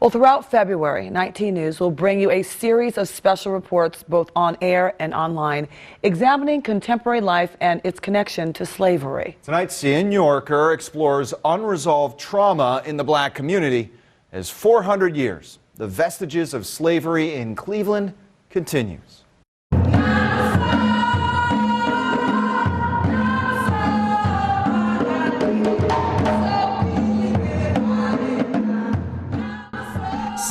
Well, throughout February, 19 News will bring you a series of special reports both on air and online, examining contemporary life and its connection to slavery. Tonight's Nyorkor explores unresolved trauma in the black community as 400 years, the vestiges of slavery in Cleveland, continues.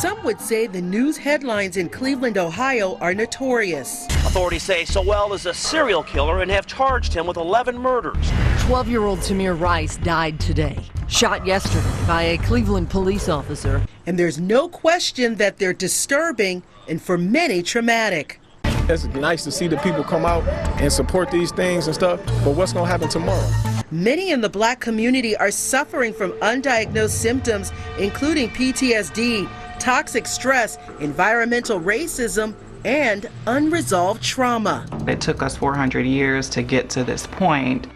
Some would say the news headlines in Cleveland, Ohio are notorious. Authorities say Sowell is a serial killer and have charged him with 11 murders. 12-year-old Tamir Rice died today, shot yesterday by a Cleveland police officer. And there's no question that they're disturbing and for many traumatic. It's nice to see the people come out and support these things and stuff, but what's going to happen tomorrow? Many in the black community are suffering from undiagnosed symptoms, including PTSD, toxic stress, environmental racism, and unresolved trauma. It took us 400 years to get to this point.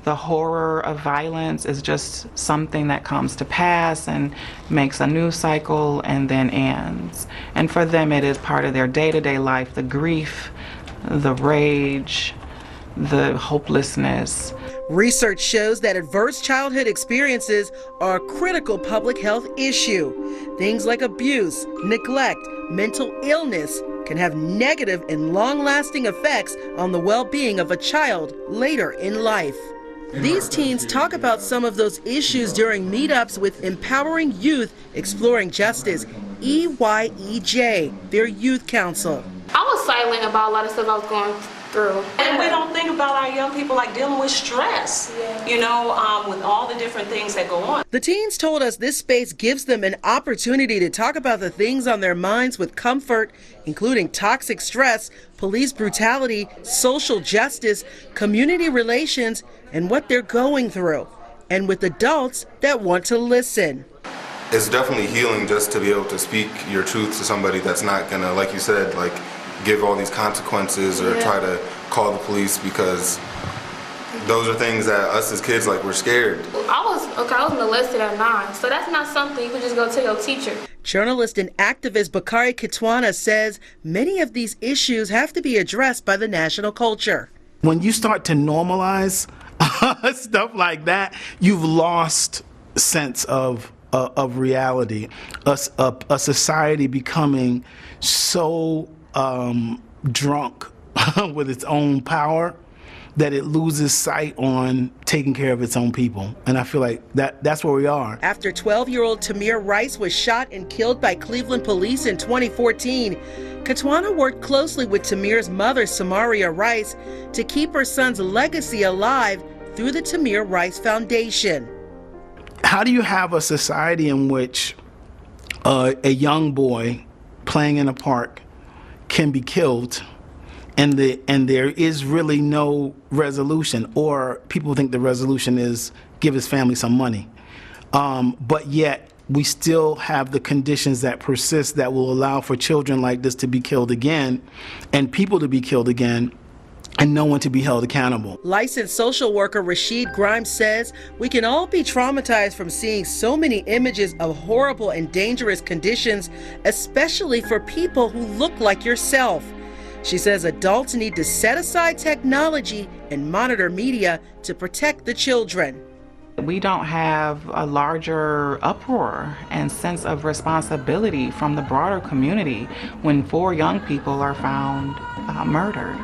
The horror of violence is just something that comes to pass and makes a news cycle and then ends. And for them, it is part of their day-to-day life, the grief, the rage, the hopelessness. Research shows that adverse childhood experiences are a critical public health issue. Things like abuse, neglect, mental illness can have negative and long-lasting effects on the well-being of a child later in life. These teens talk about some of those issues during meetups with Empowering Youth Exploring Justice, EYEJ, their youth council. I was silent about a lot of stuff I was going through. And we don't think about our young people like dealing with stress, you know, with all the different things that go on. The teens told us this space gives them an opportunity to talk about the things on their minds with comfort, including toxic stress, police brutality, social justice, community relations, and what they're going through, and with adults that want to listen. It's definitely healing just to be able to speak your truth to somebody that's not gonna, like you said, like give all these consequences or try to call the police, because those are things that us as kids, like, we're scared. I was molested at 9, so that's not something you could just go tell your teacher. Journalist and activist Bakari Kitwana says many of these issues have to be addressed by the national culture. When you start to normalize stuff like that, you've lost sense of reality. A society becoming so drunk with its own power that it loses sight on taking care of its own people. And I feel like that's where we are. After 12-year-old Tamir Rice was shot and killed by Cleveland police in 2014, Kitwana worked closely with Tamir's mother, Samaria Rice, to keep her son's legacy alive through the Tamir Rice Foundation. How do you have a society in which a young boy playing in a park can be killed and there is really no resolution, or people think the resolution is give his family some money, but yet we still have the conditions that persist that will allow for children like this to be killed again and people to be killed again and no one to be held accountable. Licensed social worker Rashid Grimes says we can all be traumatized from seeing so many images of horrible and dangerous conditions, especially for people who look like yourself. She says adults need to set aside technology and monitor media to protect the children. We don't have a larger uproar and sense of responsibility from the broader community when 4 young people are found murdered.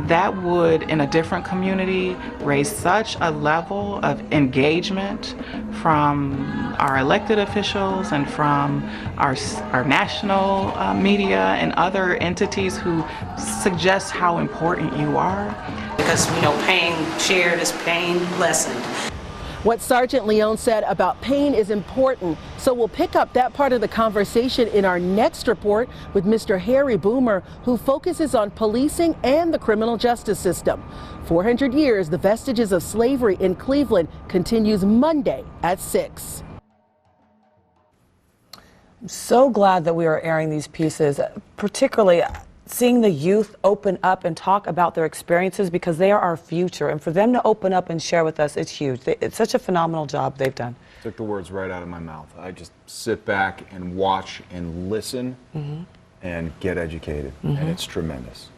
That would, in a different community, raise such a level of engagement from our elected officials and from our national media and other entities who suggest how important you are. Because, you know, pain shared is pain lessened. What Sergeant Leone said about pain is important, so we'll pick up that part of the conversation in our next report with Mr. Harry Boomer, who focuses on policing and the criminal justice system. 400 years, the vestiges of slavery in Cleveland continues Monday at 6. I'm so glad that we are airing these pieces, particularly seeing the youth open up and talk about their experiences, because they are our future. And for them to open up and share with us, it's huge. It's such a phenomenal job they've done. Took the words right out of my mouth. I just sit back and watch and listen and get educated, and it's tremendous.